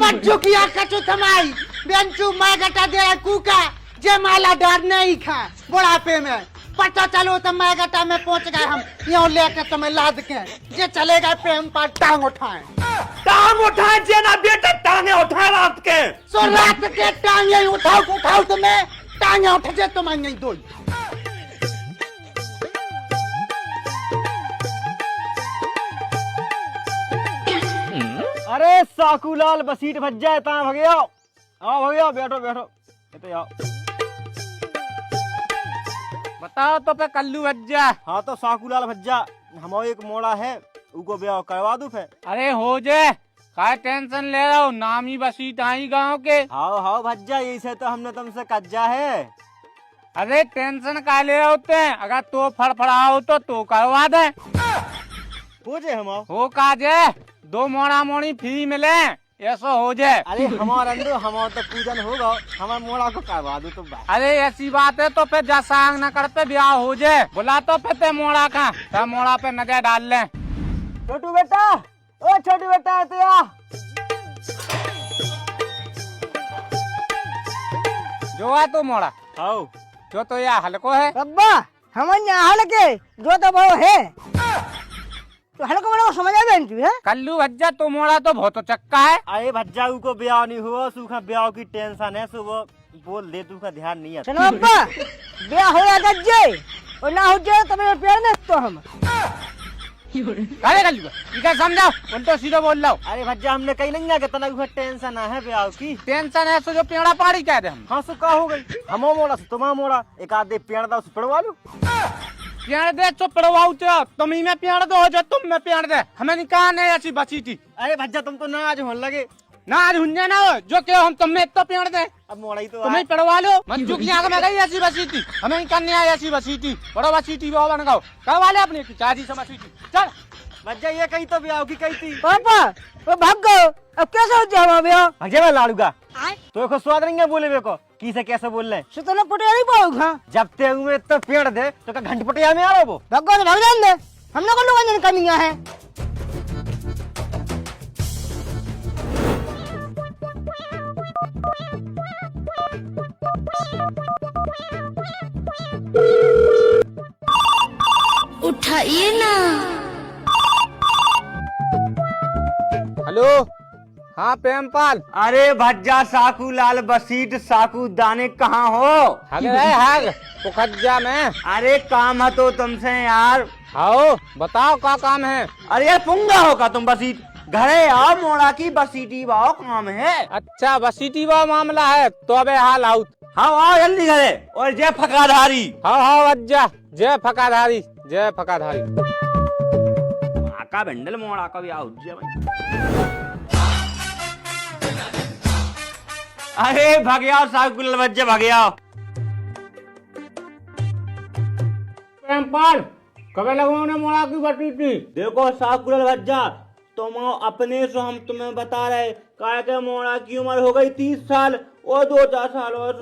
मज्जू किया कचू थमाई बेंचू मैं गटा दे कूका जे माला डर नहीं खा बुढ़ापे में पता चलो तो मैं गटा में पहुंच गए हम यहाँ लेके तुम्हें लाद के जे चले गए प्रेम पर टांग उठाए जे ना बेटा टांगे उठाए रात के सो रात के टांगे उठाओ तुम्हें टांगे उठ जे तुम नहीं दो अरे साकूलाल बसीट भज्जा है ता भगया आओ भगया बैठो बैठो तो आओ बताओ तो पे कल्लू भज्जा। हाँ तो साकूलाल भज्जा हमारा एक मोड़ा है उको ब्याह करवा दूं फे। अरे हो जे काय टेंशन ले रहा हो नामी बसीट आई गाँव के। हाँ भज्जा यही से तो हमने तुमसे कज्जा है। अरे टेंशन का ले होते हैं अगर तो फड़फड़ाओ तो करवा दे हो जे हम हो काजे 2 मोड़ा मोड़ी फ्री मिले ऐसा हो जाए। अरे हमारा तो पूजन होगा हमारे मोड़ा को करवा दो तो अरे ऐसी बात है तो फिर जा सांग न करते ब्याह हो जाए बुला तो फिर ते मोड़ा का तब मोड़ा पे नजर डाल ले। छोटू बेटा ओ छोटू बेटा तो या जो है तो मोड़ा आओ जो तो या हल्को है अब्बा हम यहाँ हल्के जो तो वो है तो हल्को बड़ा समझ आ बेंचू है कल्लू भज्जा तो मोड़ा तो बहुत चक्का है। अरे भज्जा को ब्याह नहीं हुआ सूखा ब्याह की टेंशन है सो वो बोल दे तू का ध्यान नहीं है। चलो अब्बा ब्याह हो या जे और ना हो जाए तो मेरे प्यार ने तो हम अरे कल्लू इधर समझाओ बोल तो सीधा बोल लो। अरे भज्जा हमने कहीं नहीं आया तना टेंशन है ब्याह की टेंशन है सो जो पेड़ा पाड़ी कह दे हम। हाँ सो का हो गई हम मोड़ा से तुम मोड़ा एक आधे पेड़ दा उस पड़वा लो पेड़ दे तो पड़वाऊ तुम ही में पेड़ दो जो तुम में पेड़ दे हमें निकाह नहीं ऐसी बची थी। अरे भज्जा तुम तो ना आज होने लगे ना आज हुंजे ना हो जो क्यों हम तुम्हें इतना पेड़ दे अब मोड़ा ही तो तुम्हें पड़वा लो मंजू की आंख में गई ऐसी बची थी हमें करने आई ऐसी बची थी बड़ो बची थी वो बन गो करवा ले अपनी चाची से बची थी चल भज्जा ये कही तो ब्याह की कही थी पापा वो भाग गो अब कैसे हो जाओ ब्याह भज्जा मैं लाड़ूगा तो को स्वाद नहीं बोले वे को किसे कैसे बोल रहे सो तो ना पटिया नहीं पाऊंगा जब ते हुए तो पेड़ दे तो का घंट पटिया में आ रहा वो भाग गो तो भाग जान दे हम लोग लोगों कमियां है। उठाइए ना। हेलो हाँ प्रेमपाल। अरे भज्जा साकू लाल बसीट साकू दाने कहाँ हो? हग पुखज्जा में। अरे काम है तो तुमसे यार। आओ बताओ क्या काम है? अरे यार पुंगा होगा तुम बसीट घरे आओ मोड़ा की बसीटी बाओ काम है। अच्छा बसीटी बा मामला है तो अबे हाल आउट। हाँ आओ जल्दी घरे और जय फकाधारी। हाँ भज्जा जय फकाधारी जय फकाधारी। का बंडल मोड़ा का भी आओ भाई। अरे भगया साकुल बच्चे भगया। प्रेमपाल कब लगवाओ ने मोड़ा की बसीटी? देखो साकुल बच्चा तुम अपने से हम तुम्हें बता रहे काय के मोड़ा की उम्र हो गई 30 साल और 2-4 साल और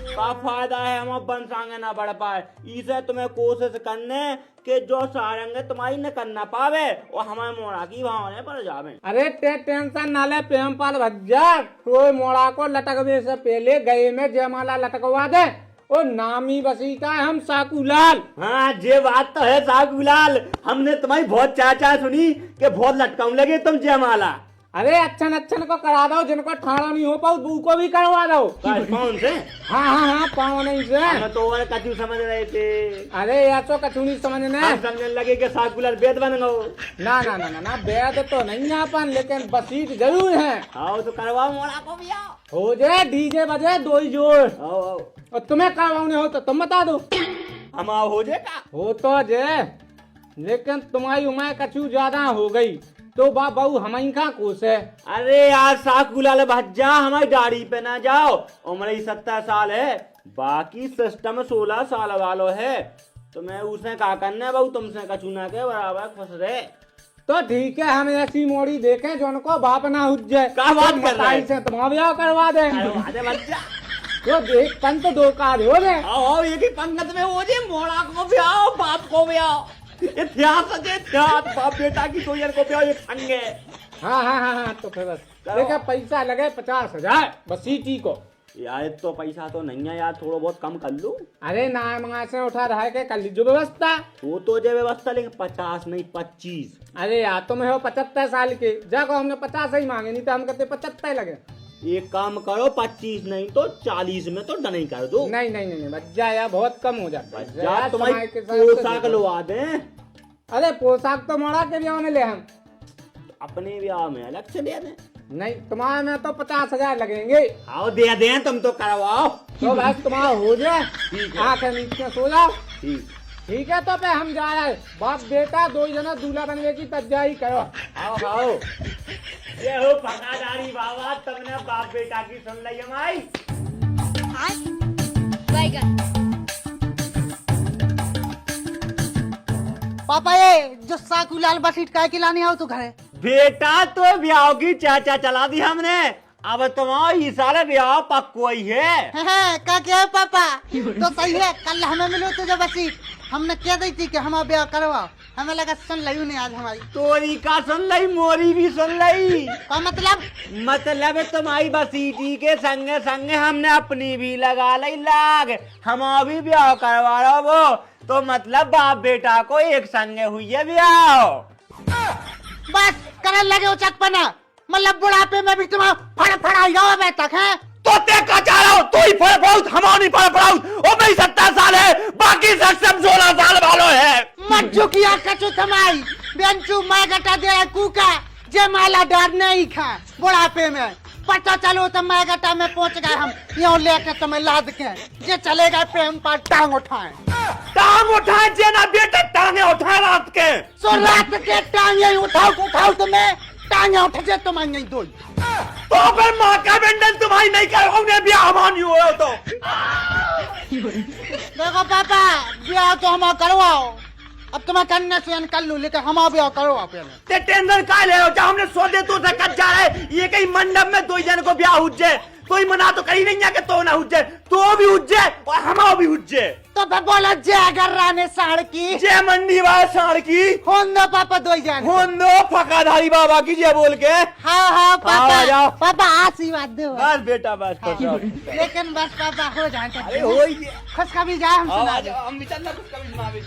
का फायदा है हम बन सांगे ना बढ़ पाए। इसे तुम्हें कोशिश करने के जो सारेंगे तुम्हारी न करना पावे और हमारे मोड़ा की भावने पर जावे। अरे टेंशन ना ले प्रेमपाल भज्जा कोई मोड़ा को लटकने से पहले गए में जयमाला लटकवा दे और नामी बसीटा है हम साकूलाल। हाँ ये बात तो है साकूलाल हमने तुम्हारी बहुत चाचा सुनी कि बहुत लटकाऊ लगे तुम जयमाला। अरे अच्छन को करा दो जिनको ठाड़ा नहीं हो पाओ वो को भी करवा दो। कौन से? हाँ पाओ नहीं से हम तो और कचू समझ रहे थे। अरे या तो कचू नहीं समझने समझने लगे कि साकूलाल वेद बन गो। ना वेद तो नहीं अपन लेकिन बसीट जरूर है। आओ तो करवाओ मोड़ा को भी आओ हो जाए डीजे बजे 2 जोर। आओ और तुम्हें करवाने हो तो तुम बता दो। हम आओ हो जाएगा हो तो जे लेकिन तुम्हारी उम्र कछु ज्यादा हो गई तो बाबू हमारी का कोस है। अरे यार साकूलाल भज्जा हमारी दाढ़ी पे ना जाओ उम्र 70 साल है बाकी सिस्टम 16 साल वालो है तुम्हें उसे का करना बाबू तुमसे कचूना के बराबर खुश रहे। तो ठीक है हम ऐसी मोड़ी देखें जो उनको बाप ना उठ जाए। क्या बात कर रहे हैं? तुम्हारा ब्याह करवा देंगे। भज्जा तो देख पंत 2 कार्य हो गए। आओ ये की पंगत में हो जाए मोड़ा को भी आओ बाप को भी आओ इतिहास बाप बेटा की कोई को भी आओ ये संगे हाँ तो फिर बस देखा पैसा लगे 50,000 बस सीटी को। यार तो पैसा तो नहीं है यार, थोड़ा बहुत कम कर लो। अरे ना मंगा से उठा रहा है के कर लीजिए व्यवस्था। वो तो जो व्यवस्था, लेकिन 50 नहीं 25। अरे यार तुम हो 75 साल के, जाको हमने 50 ही मांगे, नहीं तो हम कहते 75 लगे। एक काम करो 25 नहीं तो 40 में तो डन ही कर दो। नहीं भज्जा यार बहुत कम हो जाता है यार तुम्हारी पोशाक लवा दे। अरे पोशाक तो मोड़ा के ब्याह में ले हम, अपने ब्याह में अलग से दे दें। नहीं तुम्हारे में तो 50,000 लगेंगे। आओ दे दें, तुम तो करवाओ। तो बस तुम्हारा हो जाए, आंखें नीचे सो जाओ। ठीक है तो पे हम जा रहे, बाप बेटा 2 जना दूल्हा बनने की तैयारी करो। आओ ये हो पकादारी बाबा, तुमने बाप बेटा की सुन ली हमारी। पापा ये जो साकूलाल बसीट काय के लाने आओ तो घरे। बेटा तो ब्याह की चाचा चला दी हमने, अब तुम्हारा सारा ब्याह पक्को ही है। का क्या है पापा? तो सही है, कल हमें मिलो तो जब बसीट हमने कह दी थी कि हम ब्याह करवाओ, हमें लगा सुन ली नहीं आज हमारी। तोरी का सुन ली, मोरी भी सुन ली। का मतलब? मतलब तुम्हारी बसीटी के संगे संगे हमने अपनी भी लगा ली लाग, हम भी ब्याह करवा रहा वो तो मतलब बाप बेटा को एक संगे हुई है ब्याह। बस करने लगे हो चकपना, मतलब बुढ़ापे में भी तुम्हारा फड़फड़ाई रहो तक है। तो ते का चाह रहा हो, तू ही फड़फड़ाऊ, हम नहीं फड़फड़ाऊ। ओ भाई 70 साल है, बाकी सब 16 साल वालों है। मज्जू किया कचू थमाई बेंचू मैं गटा दे कुका जे माला डर नहीं खा बुढ़ापे में। पता चलो तो मैं गटा में पहुंच गए हम, यहाँ लेके तुम्हें लाद के जे चलेगा प्रेम पर टांग उठाए। टांग उठाए जे ना बेटा, टांगे उठाए रात के। सो रात के टांगे उठाओ तुम्हें, टांगे उठ जे तुम्हें नहीं दो। तो फिर माँ का बंधन तुम्हारी नहीं करोगे, ब्याह मानी हो तो। देखो पापा ब्याह तो हम करवाओ, अब तुम्हें करने से कर लू, लेकिन हम ब्याह करवाओ पहले। ते टेंशन का ले हो, हमने सौदे तो से कट जा रहे, ये कहीं मंडप में 2 जन को ब्याह हुज्जे, कोई मना तो कहीं नहीं है कि तो ना हुज्जे, तो भी हुज्जे और हम भी हुज्जे। तो फिर बोलो जय गर्राने साड़ की, जय मंडी वाले साड़ की, होन दो पापा 2 जन, होन दो फकाधारी बाबा की जय बोल के। हाँ आ जाओ। पापा आशीर्वाद दो। बस बेटा बस खुश रहो। लेकिन बस पापा हो जाए तो अरे हो ही खुश कभी जाए हम सुना दे। हम भी चलना कुछ कभी सुना भी।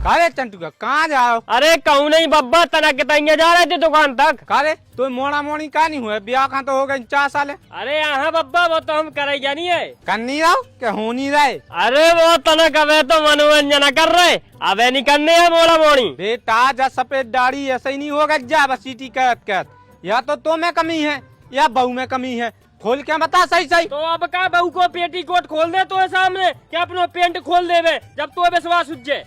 कारे चंटू का कहाँ जाओ? अरे कहूँ नहीं बब्बा, तना के तंगे जा रहे थे दुकान तक। कारे तो मोड़ा मोड़ी का नहीं हुआ, ब्याह का तो हो गए 4 साल है। अरे यहाँ बब्बा वो तो हम करे जानी है। करनी रहो के हो नहीं रहे? अरे वो तना कवे तो मनोरंजन कर रहे, अबे नहीं करने है मोड़ा मोड़ी। बेटा जा सफेद दाढ़ी ऐसे ही नहीं होगा जा बस सीटी कहत, या तो में कमी है या बहू में कमी है, खोल के बता सही सही। तो अब का बहू को पेटी कोट खोल दे तो सामने, क्या अपनो पेंट खोल देवे जब तो विश्वास उज्जे।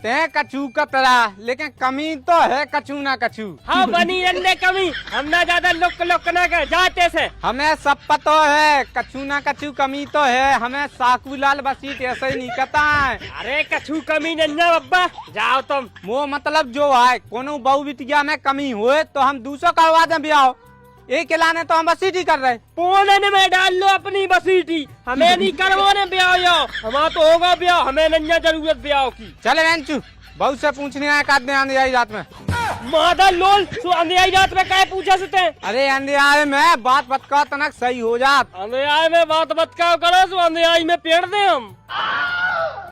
ते कछू का तरह, लेकिन कमी तो है कछू ना कछू। हाँ बनी रन्ने कमी, हम ना ज्यादा लुक ना कर जाते से। हमें सब पता है कछू ना कछू कमी तो है, हमें साकूलाल बसीट ऐसे ही नहीं कहता है। अरे कछू कमी नहीं बब्बा, जाओ तुम। वो मतलब जो है कोनो बहू बिटिया में कमी हुए तो हम दूसरों करवा दें ब्याह, एक लाने तो हम बसीटी कर रहे। पोलन में डाल लो अपनी बसीटी, हमें नहीं करवाने ब्याह, हमारा तो होगा ब्याह, हमें नहीं जरूरत ब्याह की। चले बेंचू बहू से पूछने आया काटने अंधेरी रात में। मादा लोल सो अंधेरी रात में क्या पूछा सकते? अरे अंधेरी में बात बतका तनक सही हो जात। अंधेरी में बात बतकाओ करो सो अंधेरी में पेड़ दे हम।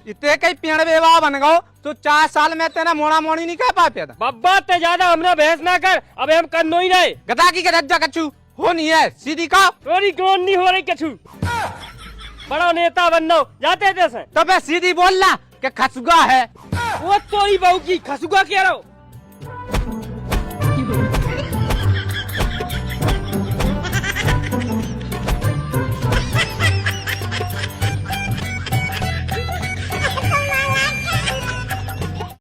इतने कई पेड़ बेवा बन गो तो 4 साल में तेना मोड़ा मोड़ी नहीं कह पाते। बब्बा ते ज्यादा हमने बहस ना कर, अब हम करनो ही रहे। गधा की गरजा कछू हो नहीं है सीधी का, तोरी कौन नहीं हो रही कछू, बड़ा नेता बनना जाते थे। तो मैं सीधी बोलना कि खसुगा है। वो तोरी बहू की खसुगा कह रहा हूँ।